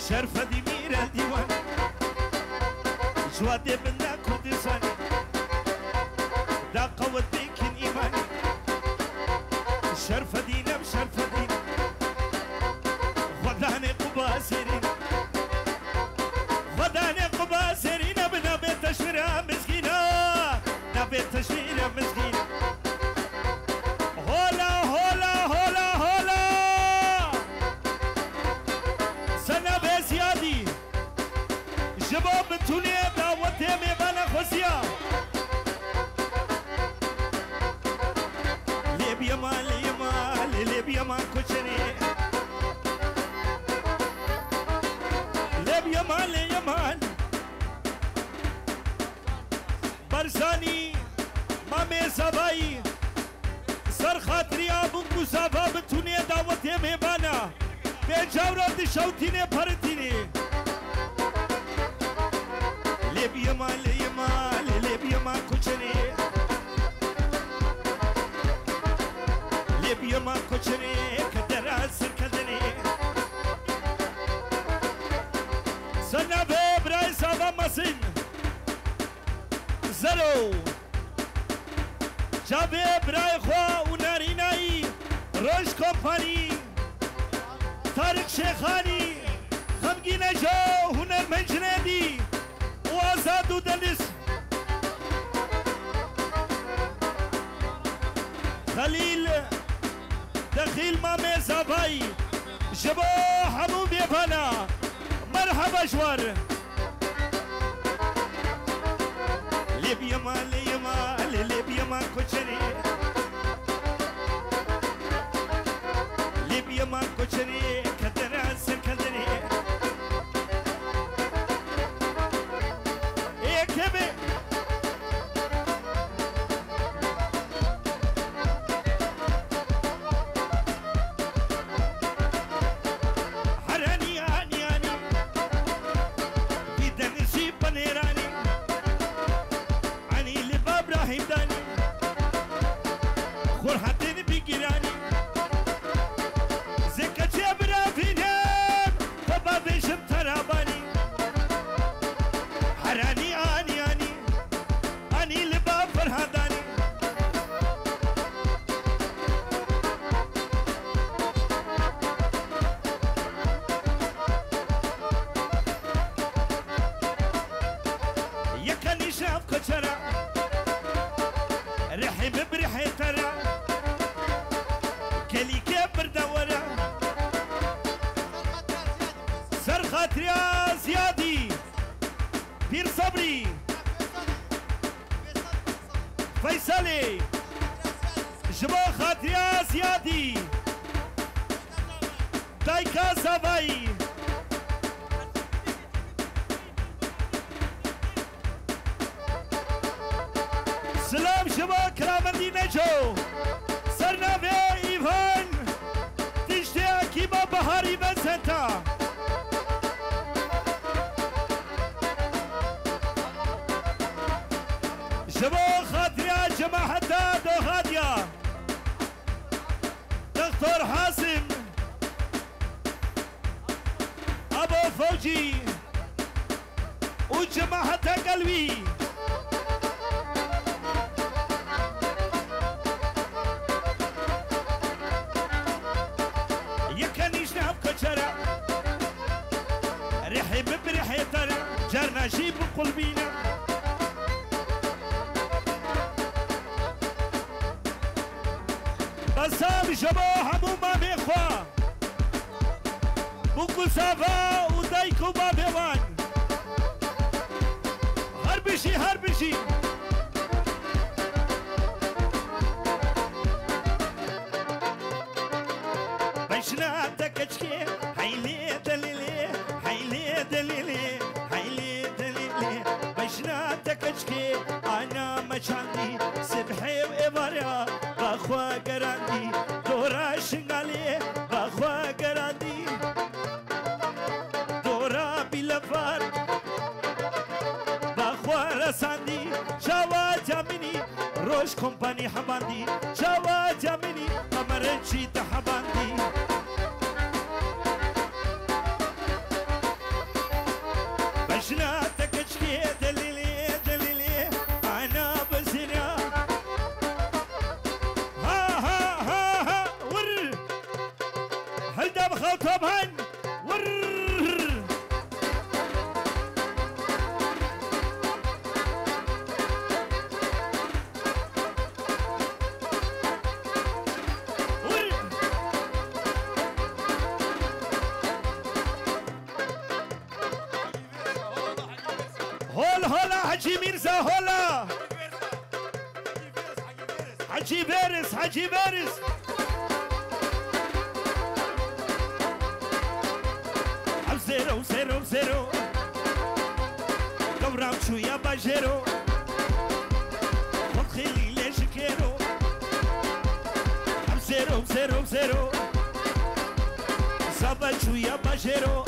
شرفة دي ميرا ديوان جوادي بنا كردستان دا قوة ديكن إيمان شرفة دينا بشرفة دينا خداني قبا سيرين خداني قبا سيرين بنا بيت تشويرها مسكينة نبيت تشويرها مسكينة هولا هولا هولا هولا سنة بزيادي جباب بتوني دعوتي ميبانا خوزيا ليبيا مال يمال ليبيا مال كوشني ليبيا مال يمال برزاني مامي زباي سر خاطري ابو مصابا بتوني دعوتي ميبانا بجاورات شوتيني پرتيني ليبيا مال يمال ليبيا مال كوشني ليبيا مال كوشني كدراس كدني سنة براي سابا مسن زرو جابي براي خوا وناريناي روش كومباني طارق شيخاني خمگين جو هنر منجندي وازادو دنس خليل دخيل مامي زباي جبو حمو بيبانا مرحبا جوار ليبيا مال يمال ليبيا مال كوشني ليبيا مال كوشني كدراس كدني ايه كبي حراني اني اني بدنسي بنيراني اني لباب ابراهيم داني خورحتين بيجيراني زكاتي ابراهيم فبابيشم تراباني حراني اني اني اني لباب فرهاداني يكني شاف كشرا رحم بريحي ترى كلي كبر دورة سر خاطري زيادي بير صبري فيصلي جبا خاطري زيادي دايكا زباي سلام جبا كرامندي نجو سرنافي ايفان تشتي اكيبا بهاري بنسنتا جبا خاطريا جماعة دو غاديا دكتور حاسم ابو فوجي وجماعة قلبي يكنيش نعب كشرا ريحي ببريحي ترى جرنا جيب قلبينا بسام جبو همو ما بيخوا بوكو سافا ودايكو ما بيوان هربشي هربشي بشنا تكشكي حيلي دليلي حيلي دليلي حيلي دليلي بشنا تكشكي انا مشاندي سبحي وإبارة بخوا قراندي دورا شنغالي بخوا قراندي دورا بلفار بخوا رساندي شوا جاميني روش كومباني حباندي شوا جاميني قمرنشي تحباندي جناتك اشكي دليلي دليلي انا بزنا ها ور هل داب خوتهم هن ور هولا حجي ميرزا هولا حجي فارس حجي فارس زيرو زيرو زيرو قورام شوية باجيرو خد خيلي ليش كيرو زيرو زيرو زيرو زبا شوية باجيرو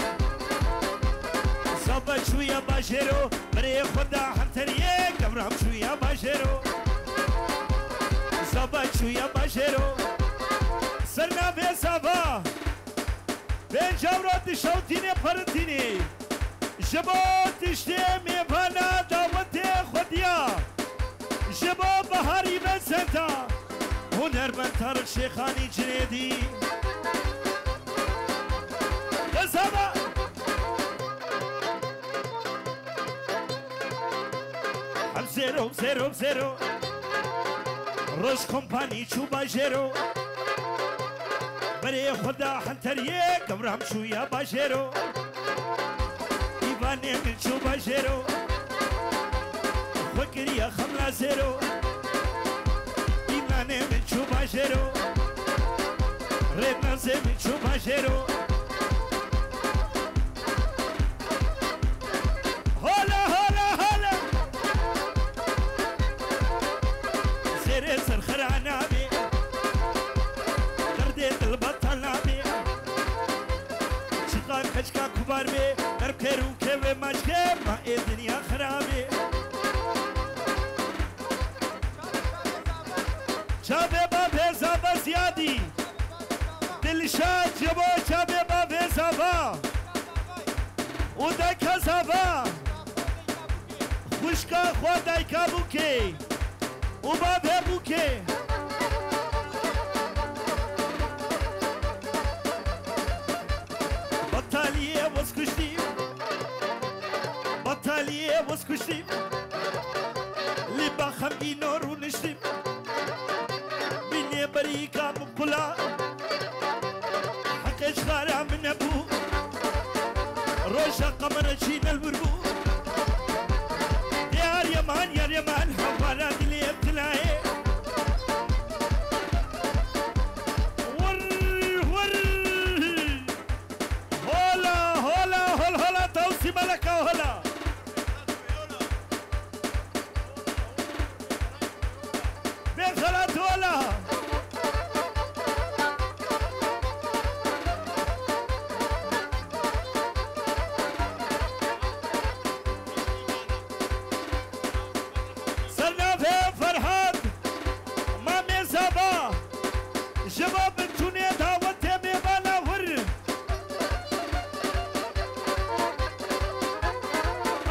زبا شوية باجيرو بري خدا حنتريه قورام شوية باجيرو زبا شوية باجيرو سرنا في زبا بين جورات شوتيني فرنتيني جبوت اشتيمي فانا داوتي خديا جبو بهاري بسنتا هنر من تارك شيخاني جنيدي يزابا هم زيرو زيرو زيرو روش كومباني چوبا جيرو بري خدا حنتريه قبرهم شوية باجيرو إيباني من شو باجيرو فكرية خملا زيرو إيماني من شو باجيرو رينا زي من شو باجيرو هولا هولا هولا زيري سرخر عنابي درديت البطل نابي شقاق خشكا كبار بي در كيرو كيوي ماشكي ما الدنيا خرابي شابي بابي زابا زيادي دلشاد جبو شابي بابي زابا ودايكا زابا خشكا خوا دايكا بوكي وبابي بوكي بطالية وسكشتي بطالية وسكشتي لبا خمي نور ونشتي بني بريكا مقبلا حق اشغارا من ابو روشا قمر جين البربو يا يمان يا يمان حوالا دلي ابتلاي ملكة هلا بخلت ولا سرنا في فرحات ما مزابا شباب الدنيا دعوتي ميبانا ور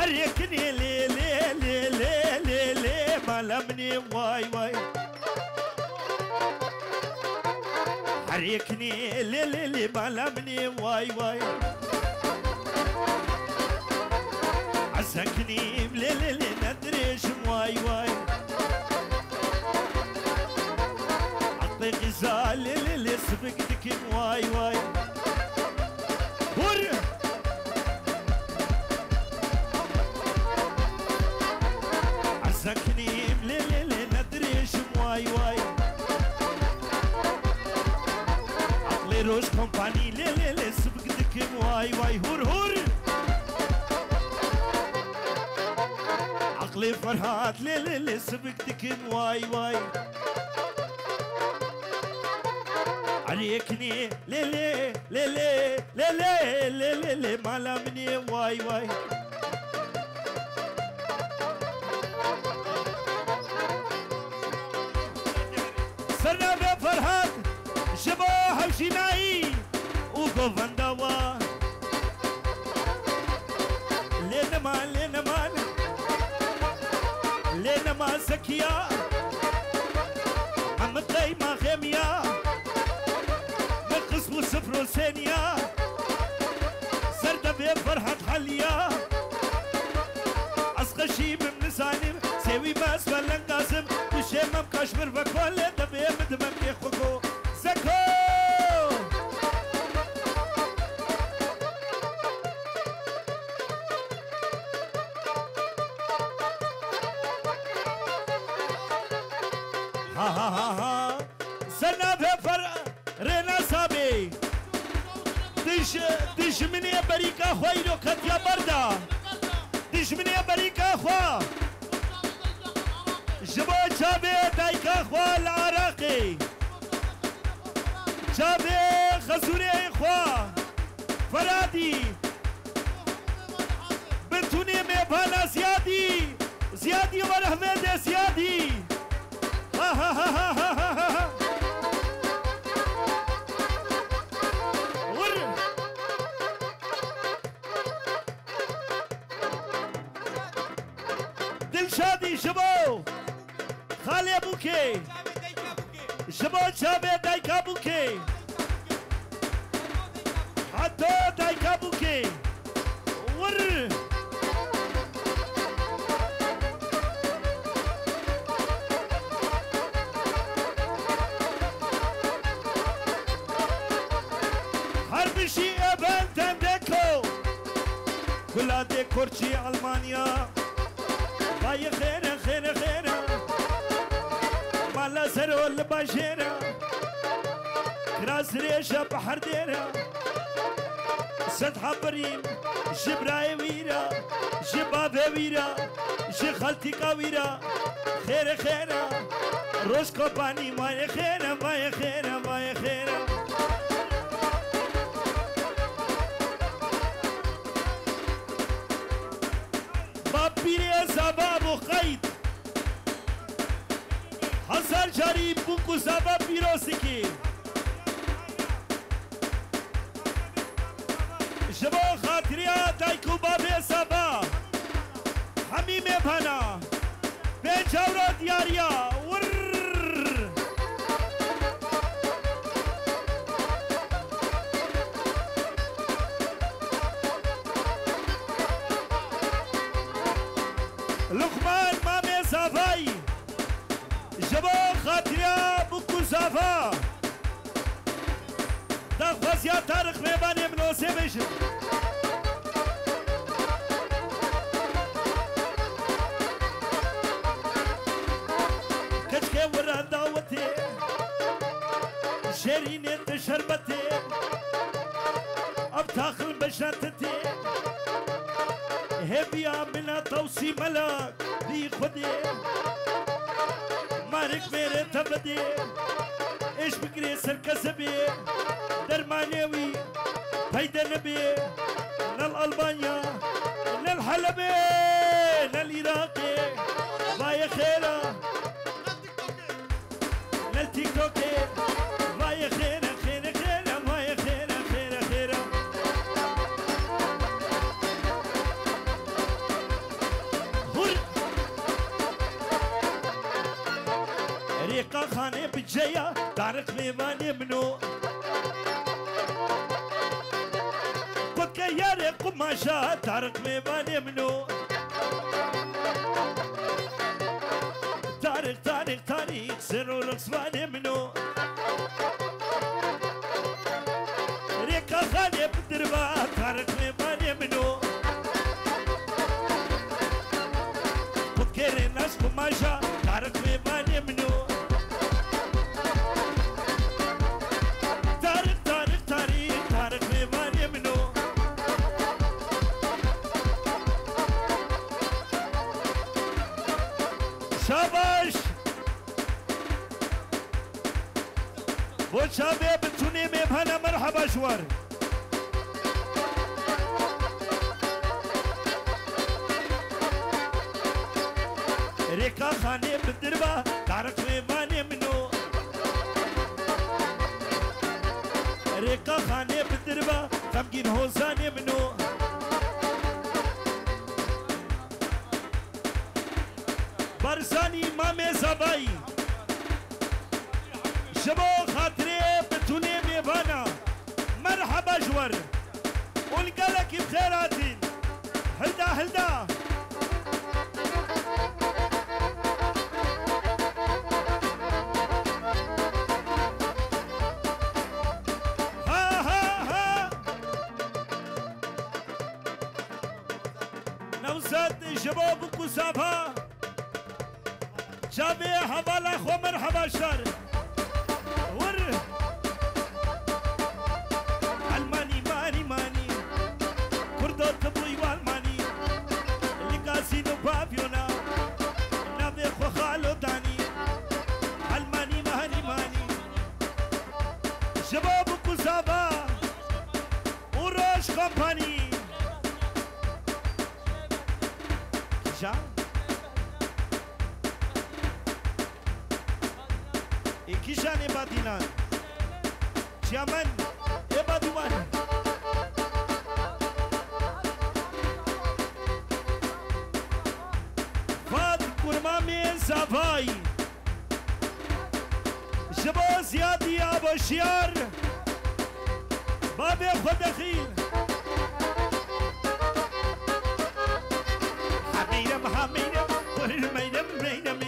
ريكني لي لي لي لي لي لي ملمني واي واي حريكني لي لي لي ملمني واي واي عسكني لي لي لي ندريش واي واي عطي غزال لي لي لي سبقتك واي واي هور عسكني لي لي لي ندريش واي واي عقلي روش كومباني لي لي لي سبقتك واي واي هور هور عقلي فرحات لي لي لي سبقتك واي واي عليكني لي لي لي لي لي لي لي لي لي ملامني واي واي سرنا بفرحات شبوها وشناي وقوفندوا لين ما ما زكية محمد قيمة غيمية من قسم صفر وثانية زردة بفرحة حلية أسقشي من زانم سوي باس ولن قاسم بشيمم كشمر وكل دبي مدمم يخوكو زكو ها ها ها ها زنا بفر رنا سابي دش مني بريكا خويلو كتيا بردا دش مني بريكا خوا جبو جابي دايكا خوا العراقي جابي خزوري خوا فرادي بنتوني ميبانا زيادي ورحمة زيادي ها ها ها ها ها ها ها دلشادي شبو خالي ابوكي شبو شابي دايكا بوكي حتى دايكا بوكي ور حربشي ابن تندكو كل ديكورتشي المانيا باي خير خير خير مالا زرو الباشيرة كراس ريشة بحر ديرة سد حبرين جبراي ويرا جبابي ويرا جخالتي كاويرا خير خير روش كوباني ماي خير ماي خير ماي خير بابيري زباب وخيط حسن شريف بوكو زباب بيروسكي جبو خاطريا دايكو بابي سبا حميمي بنا بين جورو دياريا ور لقمان مامي صافاي جبو خاطريا بوكو صافا دغفز يا طارق ميباني منو سيبشن كشكي ورا داوتي شيريني تشربتي ابتاخل بشاتتي هبيا من توصي ملك ذي خدي مارك ميري تبدي ايش بكري سركسبي درمانيوي فايدة نبي نال ألبانيا نال حلبي نال العراقي باي خيرا نال تيك توكي باي خيرا خيرا خيرا باي خيرا خيرا خيرا ريقا خاني بجيا طارق ميماني منو يا ريق قماشا طارق ميماني منو طارق طارق طارق سرو رقصواني منو ريقا خاني بدربا طارق ميماني منو بكيري ناس قماشا طارق ميماني منو طارق طارق طارق طارق ميماني منو شاباش بو شباب بتوني مبهنا مرحبا شوار ريكا خاني بالدربة طارق ميماني منو ريكا خاني بالدربة غمجين هوزاني منو برزاني مامي زباي شبو خاطري بتوني ميفانا مرحبا جور ونقلك بخيراتي هلدا هلدا ها ها ها نوزاد جبوب كوسافا جابي حوالا خو مرحبا شر ور الماني ماني ماني كردو تبوي والماني اللي قاسينو بابيونا نبي خو خالو داني الماني ماني ماني شباب كوسافا وروش كومباني جا Kijane Badinan Chairman Ebaduman Fad Kurmami Zavai Jabo Ziadi Abashiar Babe Khodakhil Hamidam Hamidam Kurmaidam Maidam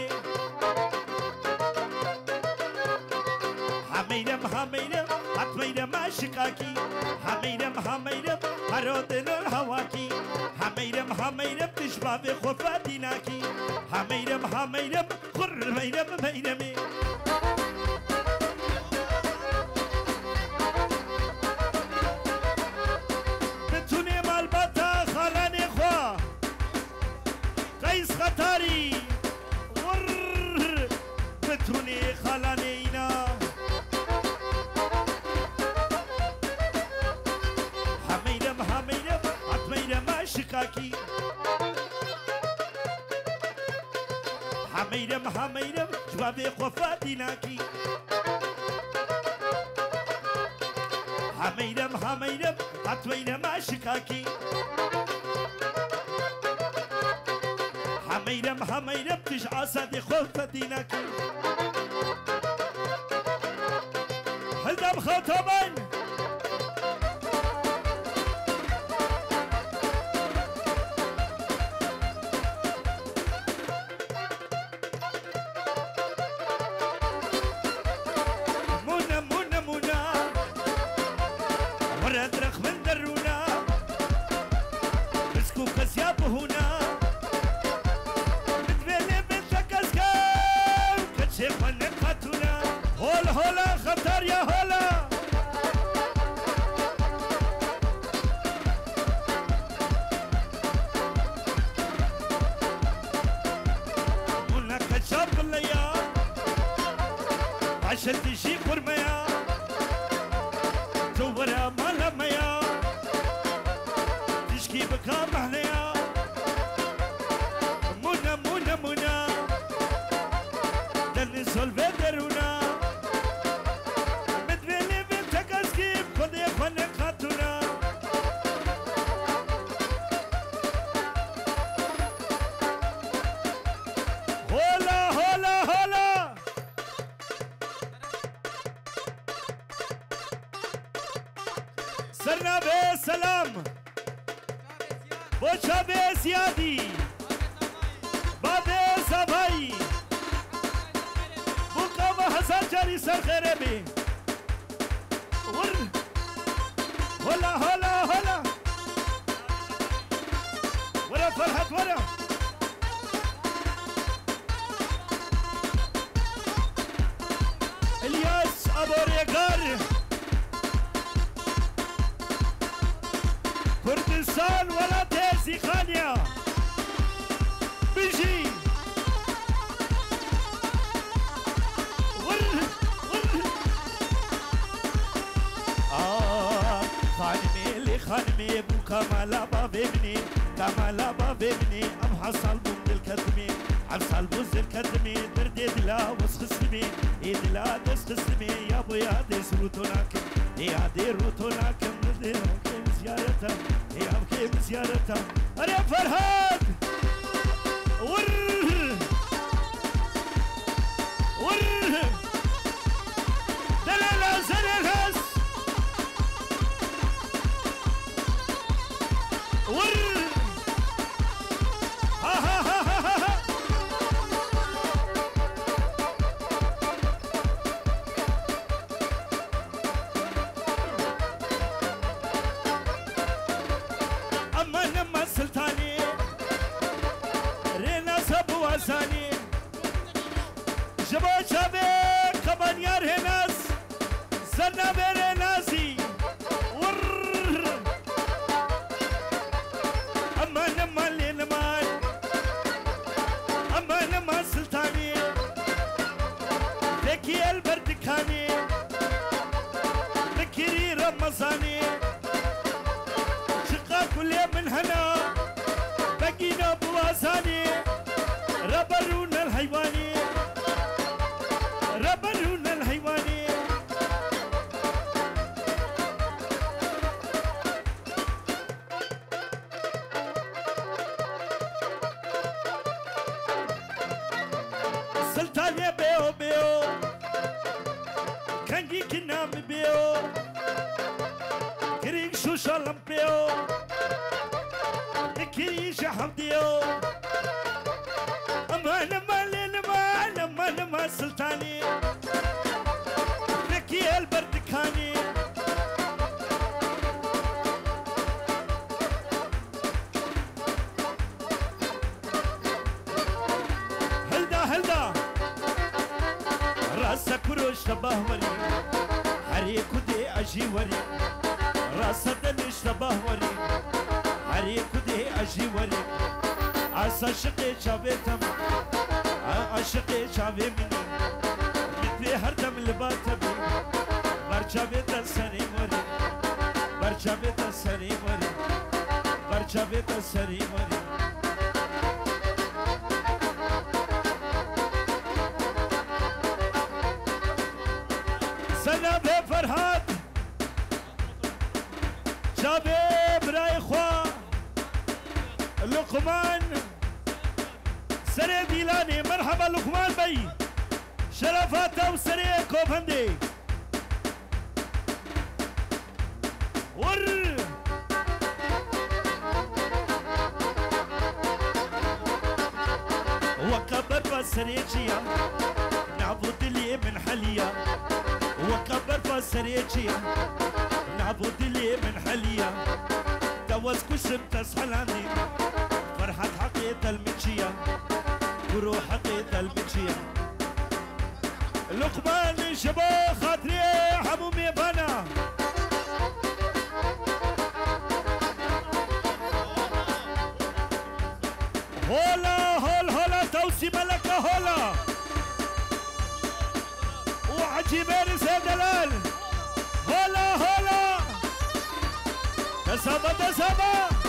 حميدم حميدم حتميدم عشقاكي حميدم حميدم هرودن الهواكي حميدم حميدم تشبه بخفاتيناكي حميدم حميدم خر ميدم ميدمي بتوني مالباتا خالاني خوا قيس خطاري ور بتوني خالانينا شكاكي حميدم حميدم جوابي قفاتيناكي حميدم حميدم عطوينا ما شكاكي حميدم حميدم تجعى صدي قفاتيناكي هلدم خطبان هلا خطر يا هلا هناك شاب الليا عشان تجي قرميا تورا مالا ميا تشكي بكا مهنيا منا منا منا دل سولفي درونا سرنا به سلام بوچا به سیادی بابه زبایی بوکا و حسن جاری سر خیره بی ور هلا هلا هلا ورا فرحت ورا الیاس ابوریگار كردستان ولا تيسي خانيا بيجي خانمي لي خانمي ابو كمال بابني كمال بابني ام حصل بوم الكتمي حصل بوز الكتمي دردي دلا وسخسمي دلا دسخسمي يا ابو يا دي سروتوناك يا دي روتوناك زيارتها يا بكيف زيارتها أنا فرهاد ور جبا شابه كبانيار هناس زنا بيري ناسي ور أما نما لنمان أما نما سلطاني لكي البردكاني ذكري رمضاني شقا كل من هنا بقينا بوازاني ربرونا الحيواني ربرونا الحيواني سلطانية بيو بيو كنجي كنام بيو كريك شو شالم بيو كريش حمديو أمان أمان أمان أمان أمان سلطاني لكي البردكاني هلدا راسا كروش تباه وري حريكو دي أجي وري راسا دنش تباه وري حريكو دي أجي وري عسى شقي شابي تم عشقي شابي مني مثلي هردم لباتبي برشابي تسري وري برشابي تسري وري برشابي تسري وري سنبه فرهاد شابي براي خوا لقمان سري ديلاني مرحبا لقمان بي شرفاته وسري كوفندي ور وكبر بسريجيا نعبد لي من حليا وكبر بسريجيا نعبد لي من حليا جوز كشم تسحلاني فرحة حقيقة المنشية وروح حقيقة المنشية لقمان شبا خاطري حمومي بنا هولا هول هولا توسي ملكة هولا وعجيبين سيد دلال هولا هولا تسابا تسابا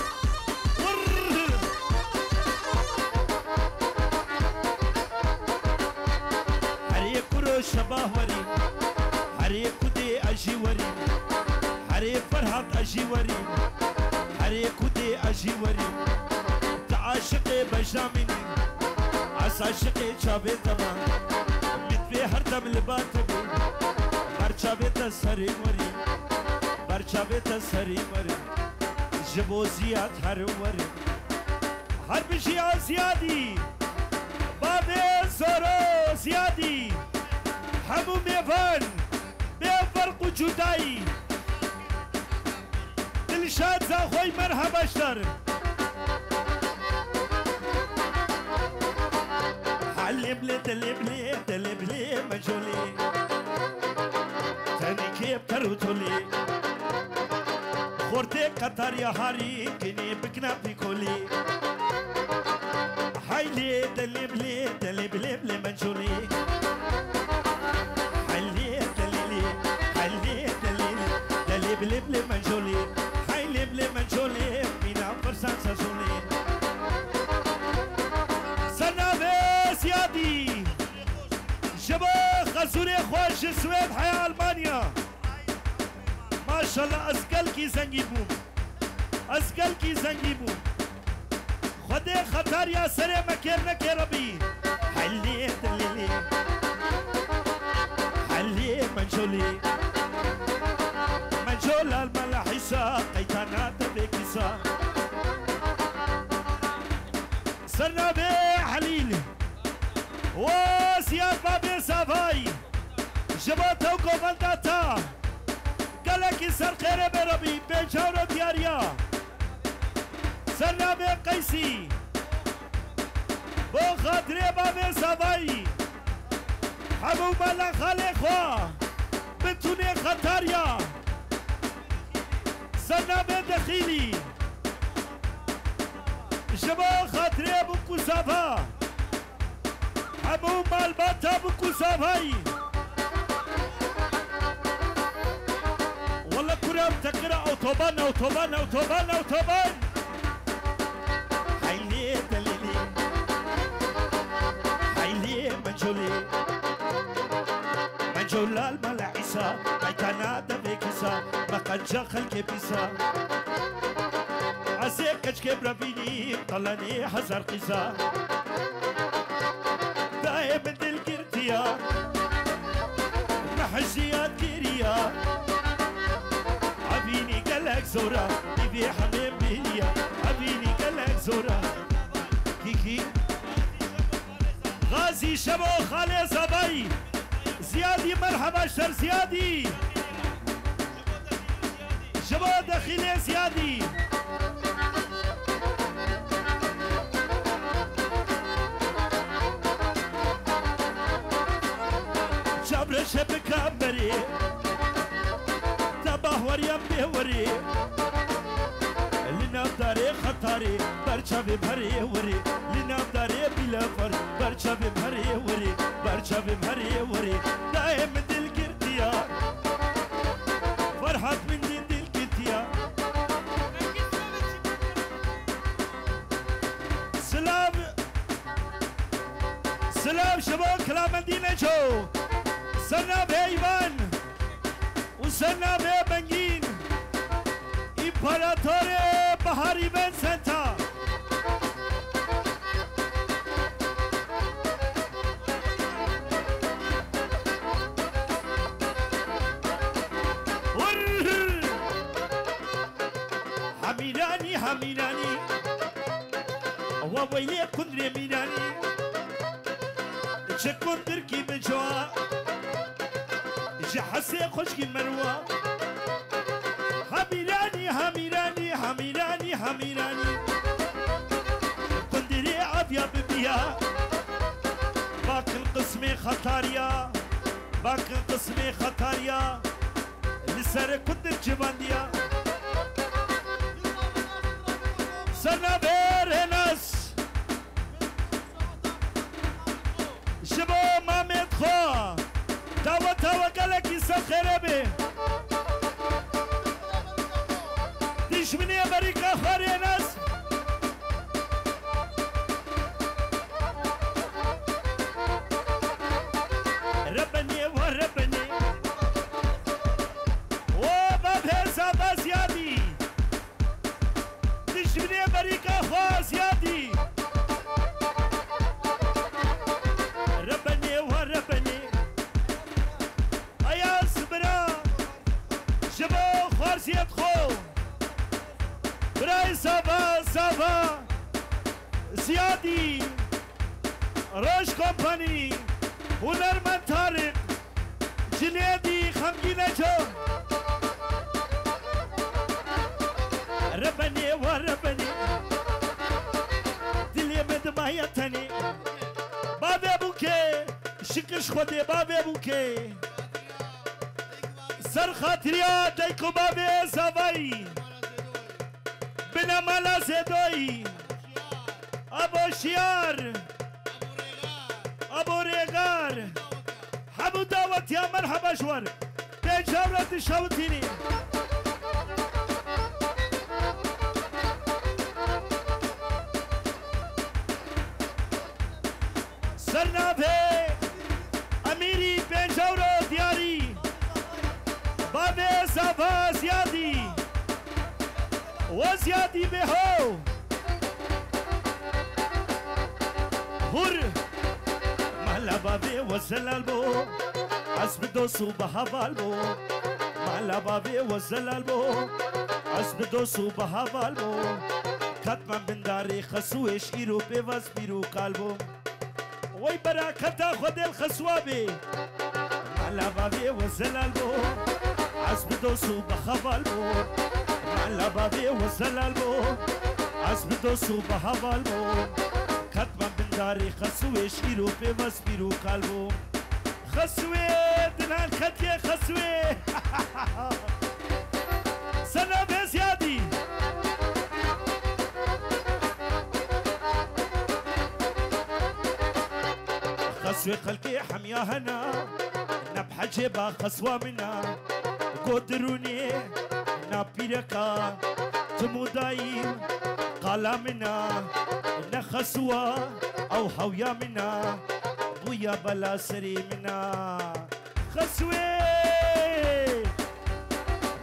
شباه وري حريكو دي أجي وري حريك فرحات أجي وري حريكو دي أجي وري تعاشقي بجاميني عساشقي شابي تمام مثلي هردم لباتبي برشابي تسري وري برشابي تسري وري جبو زياد حرم وري حرب شيعة زيادي بابي زورو زيادي همو میفن به فرق و جدایی دلشاد زاخوی مرحباشتر حلم لي دلب لي دلب لي مجولي تاني كيف كروتولي خورتي قطر يا هاري كني بكنا بيكولي حيلي دلب لي دلب لي مجولي بلي منجولي هاي لبلي منجولي بينا فرسان سازولي سنابي سيادي شبا خزوري خوش سويد حياة ألمانيا ما شاء الله أسقل كي زنگي بوم أسقل كي زنگي بوم خدي خطر يا سري مكير نكي ربي حلي دليلي حلي منجولي منجول الملاحسة قيتانات بكسا سرنا بي حليل وزياد بابي سافاي جباتو كومنداتا قالك سر خير بربي بيجاورو دياريا سرنا بي قيسي بو خاطري بابي سافاي حبو مالا خالي خوا بتوني خطاريا سنابه دخيلي جبا خاطري بكو صافا حبو مال باتا بكو صافاي والله كرام تقرا اوتوبان اوتوبان اوتوبان اوتوبان حيلي دليلي حيلي منجولي منجولا الملا عيسى بيتانا دبيكسا مقنجا خلقي بيسا عزيك كشكي برافيني طلاني حزر قيسا دايم دل قرتيا محجيات كيريا عبيني قلق زورا بيبي حميم بيليا عبيني قلق زورا كيكي غازي شبو خالي صباي زيادي مرحبا شر زيادي شبو دخيلي زيادي جابر شبك عمري تباه وريم بيوري لنا بداري خطاري برشابي بهري وري لنا بداري بلا فر برشابي بهري وري برشابي بهري وري دايم دل قرتيا فرحت من دل قرتيا سلام سلام شباب كلام مدينة جو سنة بيبان وسنة ببنجين إمبراطوري بهاري بن سنتا حميراني حميراني وويلي كندري ميراني شكندر كي بجوا جحسي خشكي مروى حميراني حميراني حميراني حميراني كندري عافية ببيا باك القسمي خطاريا باك القسمي خطاريا لسر كندر جبانديا سنة بير ناس شبو مامد خوا تاوى تاوى قالك يسا خربي تشمني امريكا خاري ناس ربني وربني وباب هزا زيادي تشمني امريكا خوا زيادي ربني وربني ايا سبرا جبو خارزيت خو براي سافا سافا زيادي روش كومباني هنرمند طارق جنيدي خمگینه جو ربني وربني دلي مدمايتني بابي بوكي شكش خودي بابي بوكي سر خاطريا دايكو بابي زاوي بنا مالا زدوي ابو شيار ابو ريغار حبو دعوت يا مرحبا شور تجاورة الشوتيني سرنابه اميري بنجاورو دياري بابي زافا زيادي وزيادي بهو هر مالا بابي وزلالبو حسب دوسو بهوالبو مالا بابي وزلالبو حسب دوسو بهوالبو كتما بنداري خسوش ايرو بيواز بيرو قلبو وي براكتا خد الخسوابي مالا بابي وزلالبو حسب دوسو بهوالبو مالا بابي وزلالبو حسب دوسو بهوالبو كتما بنداري خسوش ايرو بيواز بيرو قلبو خسوي دنان خطيه خسوي سنة بزيادي خسوي خلقي حميا هنا نبحى جيبا خسوة منا قدروني نبيركا تمودايم قالا منا نخسوة أو حويا منا بويا بلا سري منا خسوي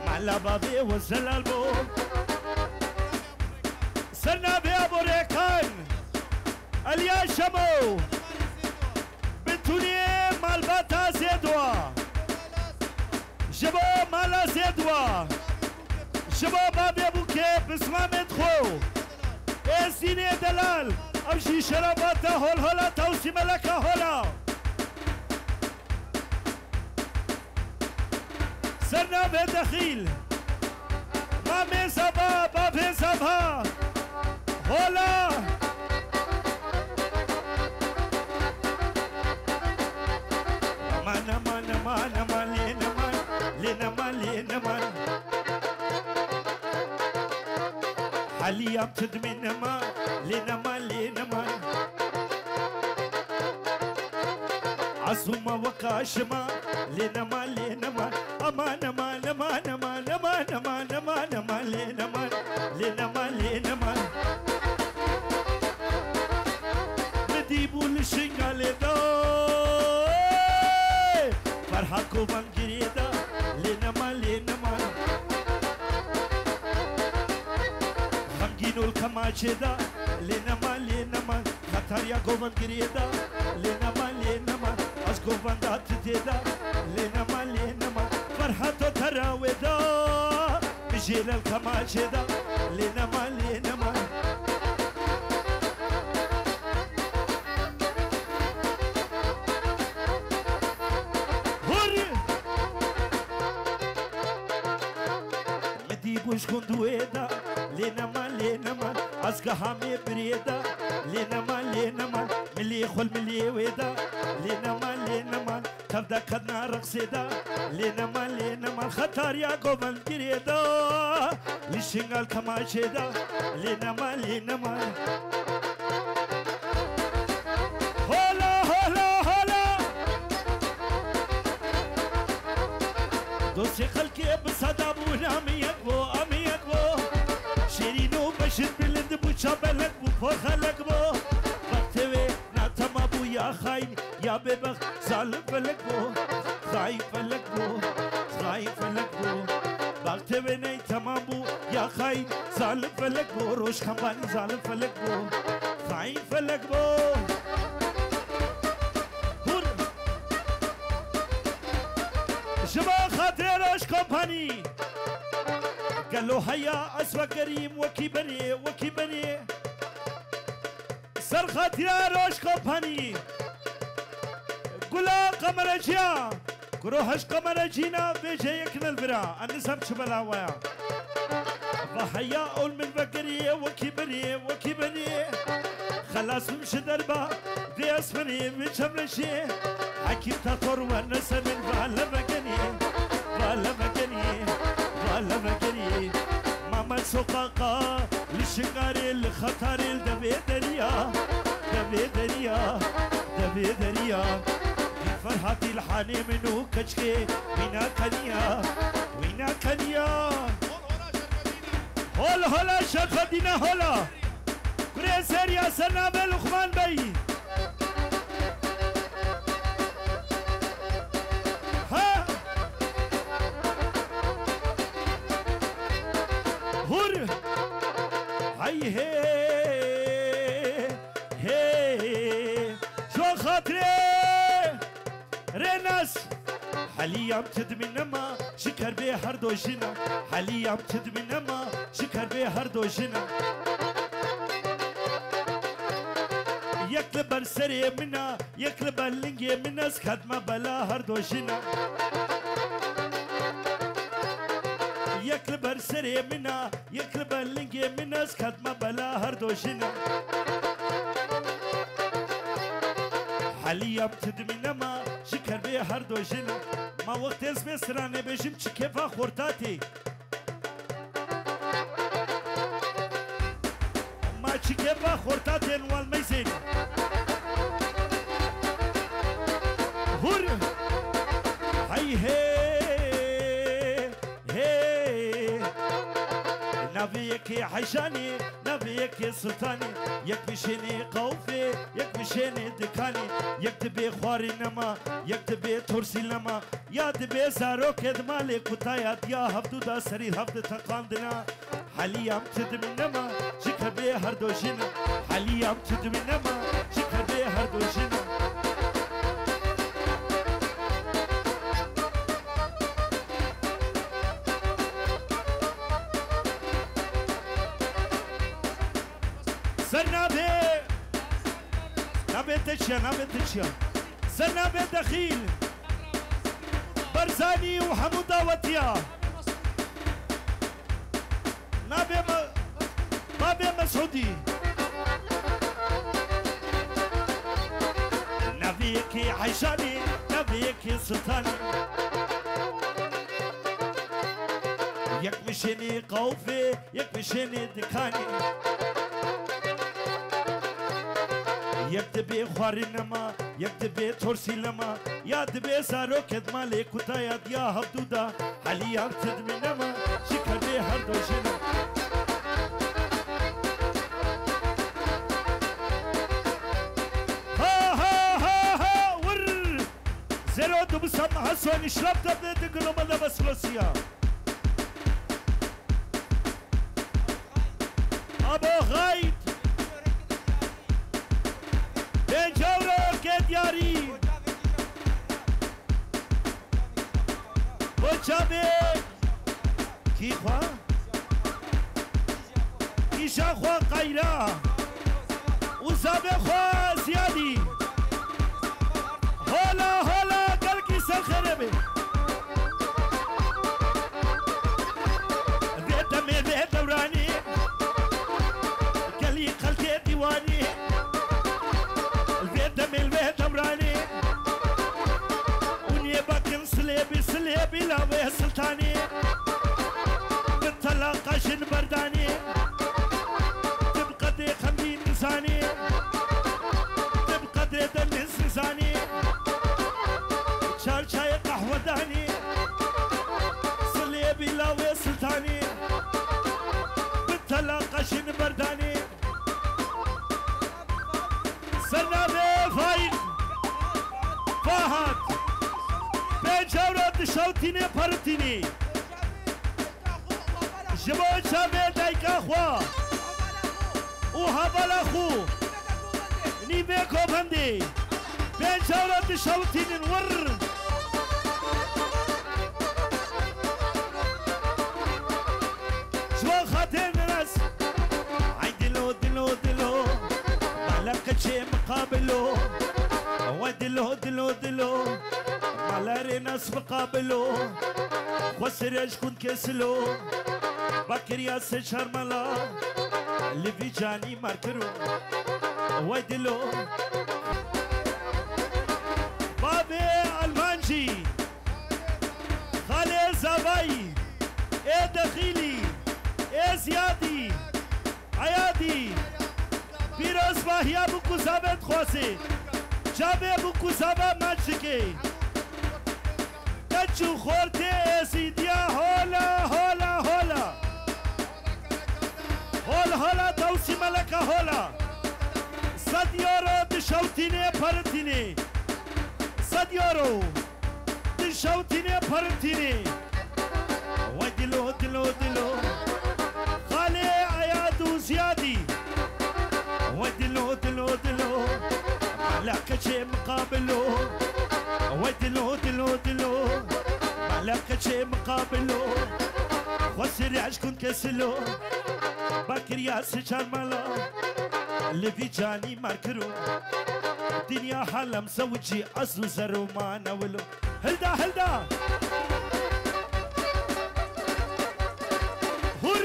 معلا بابي وزلال بو سنة بيا بوريكان اليا شمو بتوني مالباتا زيدوا جبو مالا زيدوا جبو بابي بوكي بسمامت خو اسيني دلال امشي شرباتا هول هولا توسي ملكا هولا سرنا بدخيل مامي سبا بابي سبا هولا mana mana mana malena man lena malena man حاليا بتدمن ما لنا ما لنا ما عصوما وكاشما لنا ما لنا ما أمانة ما نما نما نما نما نما نما لنا ما لنا ما لنا ما مديبو لشنغال دو فرحكو بانجريدا لنا ما لنا ما خمجينو الكماشيدا لنا ما خطاريا قوان جريدا لنا ما أسكو فاندات تيدا لنا ما فرحتو تراويدا بجيل الكماشيدا لنا ما مديبوش كندويدا لنا ما أسكا حامي بريدا لنا ما ملي خل ملي ويدا لنا ما تبدا كدنا رقصيدا لنا ما خطر يا قومن بريدا لشنغال كماشيدا لنا ما هولا هولا هولا دوسي خلقي بصدابونا أميك بو شيرينو بشر بلند بو شابلك بو فخلك بو بكتوي ناتما بو يا خاين يا ببخ ظالم فلك بو خاين فلك بو بكتوي ني تمام بو يا خاين ظالم فلك بو روش خمباني ظالم فلك بو خاين فلك بو شبا خاطر روش كومباني قالوا هيا أسوى كريم وكي بني سر خاطر روش كومباني قولا قمرجيا كروهش قمرجينا بيجي يكن البرا النسب شبلا ويا فهيا أول من بكري وكي بني خلاص مش دربا دي اسمني بشمرشي حكيم تطور ونسى من فعلا مكاني ماما سوقاقا لشنغاري الخطاري دبي دريا فرحتي الحاني منو كشكي وينا كنيا هولا شرفدينا هولا كريسير يا سناب لقمان بي ها هور هاي هي شو خاطري ريناس حاليا بتدمن ما شكر بي هردوشنا حاليا بتدمن ما شكر بي هردوشنا يكلب السري منا يكلب اللنجي منا سكد ما بلا هردوشنا يكلب السري منا يكلب اللنجي منا سكد ما بلا هردوشنا حاليا بتدمي نما شكر بي هر دو جنا ما وقت اسم سرانه بجم چه كيفا خورتاتي ما چه كيفا خورتاتي والميزين هور هاي هي نبيك حيشاني نبيك سلطاني يك بشيني قوفي يك بشيني دكاني يك تبي خواري نما يك تبي ترسي نما يا تبي زاروك ادمالي كتايا يا هبدو دا سرير هبد تقاندنا حاليا تدمي نما شكر بي هردو جنا حاليا تدمي نما شكر بي هردو جنا نبي تشيا سنبي دخيل برزاني وحمودة وتيا نبي مسعودي نبيك عيشاني نبيك سلطاني يك مشيني قوفي يك مشيني دكاني يكتبي خواري نما يكتبي ترسي لما يا دبي سارو كدما لي كتايا يا هبدودا حاليا تدمي نما شكر بي هردو جنا ها ور زيرو دو بسام حسوني شرب تبدي تقنو مالا بس روسيا ابو غايد یاری بچابه کی خوا ایشا خوا قیرا وزابه خوا زیادی هولا گل کی سر خربه ویتمه به دورانی گلی خلک دیوانی دمراني وني باكن سليبي لاوي سلطاني بالطلاقة شن برداني تبقى دي خمدين نساني تبقى دي دنس نساني شال شاي قهوة داني سليبي لاوي سلطاني بالطلاقة شن برداني فهد بجورات شوتيني بارتيني جبون شامي دايكا خوا وهبالا خو نيبيكو بندي بجورات شوتيني ور جوا خاتين ناس عي دلو مالك شي مقابلو ودلو مالاري ناس مقابلو وسرج كن كسلو بكريا سشر ملا لفي جاني ماركرو ودلو بابي المانجي خالي زباي ايه دخيلي ايه زيادي عيادي بيروز باهيا بكو زابت خواسي جابه بكو زابا مالشكي تجو خورتي سيديا هولا توسي ملكا هولا صديورو دشوتيني پرتيني صديورو دشوتيني پرتيني ودلو خالي عيادو زيادي ودلو مالك شي مقابلو ودلو مالك شي مقابلو وسري عشكن كسلو بكريا سشار مالا لفي جاني ماركرو دنيا حالم زوجي أصل زرو ما نولو هلدا هور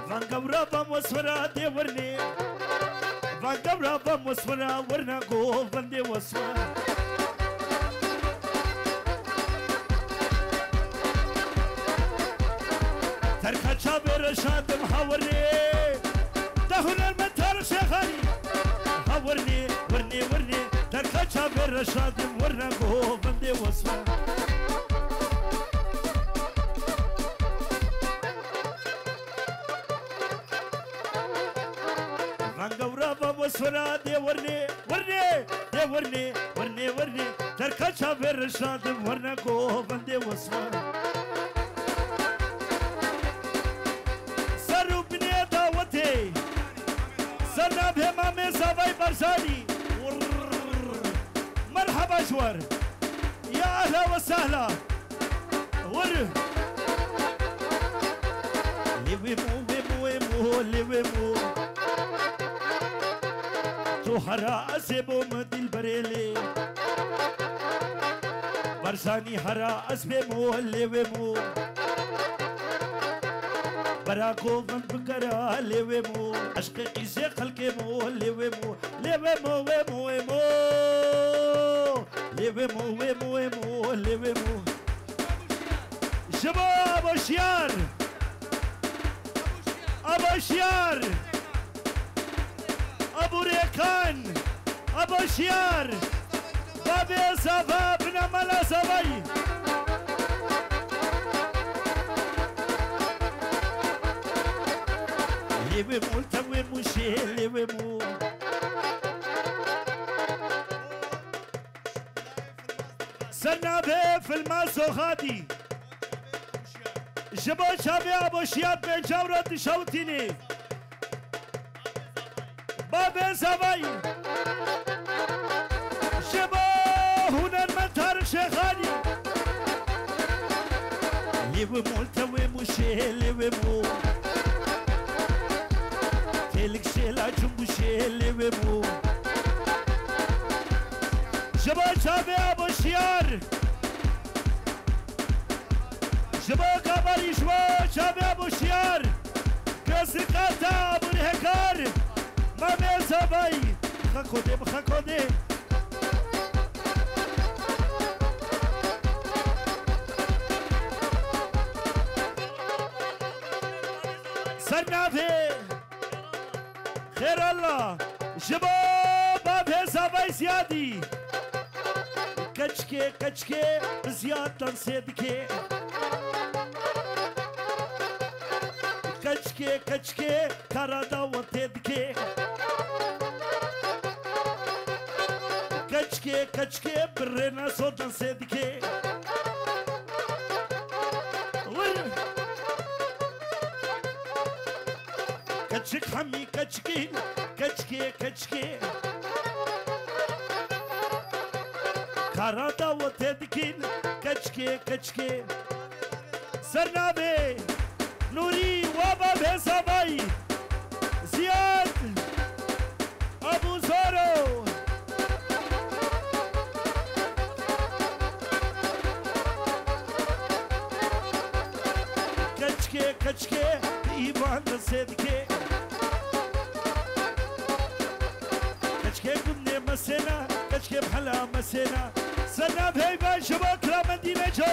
فانقورا بموسورا ديورني فانقبرا بموسفرا ورنا قو فندي وصفرا تركا شابر شادم هاورني دهنا المنتر شيخاني هاورني ورني ورني تركا شابر شادم ورنا قو فندي وصفرا فانقبرا بموسفرا دي ورني ورني دي ورني ورني ورني تركا شابر شادم ورنا قو فندي وصفرا سرنا بهمامي زاوي برزاني مرحبا جوار يا اهلا وسهلا ور لويمو ويمو ويمو لويمو تو هرا اسبو مدل بريلي برزاني هرا اسبو لويمو براكو من بكرا لويمو عشق قيسي خلقي مو لويمو لويمو ويمو ويمو لويمو ويمو ويمو لويمو شباب ابو شيار ابو شيار ابو ريكان ابو شيار بابي صفا بن ملا صفي لويمو تويمو شي لويمو سنابه في الماسو غادي جبو شابي ابو شياب بن جورة تشوتيني بابي زباي جبو هنا المنتر شيخاني لويمو تويمو شي لويمو تلك شيلا جنبو شيلي ومو جبا شابي ابو شيار جبا كابالي جبا شابي ابو شيار كسر كاتا ابو الهكار مامي زباي خاكودي بخاكودي سرنافي خير الله شباب باب حسابي زيادي كچكي كچكي زياد تنسيدكي كچكي كچكي كارادا وتدكي كچكي كچكي برنا صوت تنسيدكي كچك حمي كچكي كچكي كچكي كارادا وتدكين كچكي كچكي سرنابي نوري وابا بهزاباي زياد ابو زورو كچكي كچكي ايوان صدقي كچكي قمني مسينا كچكي بحلا مسينا سناب هيبان شباك لا مدينة جو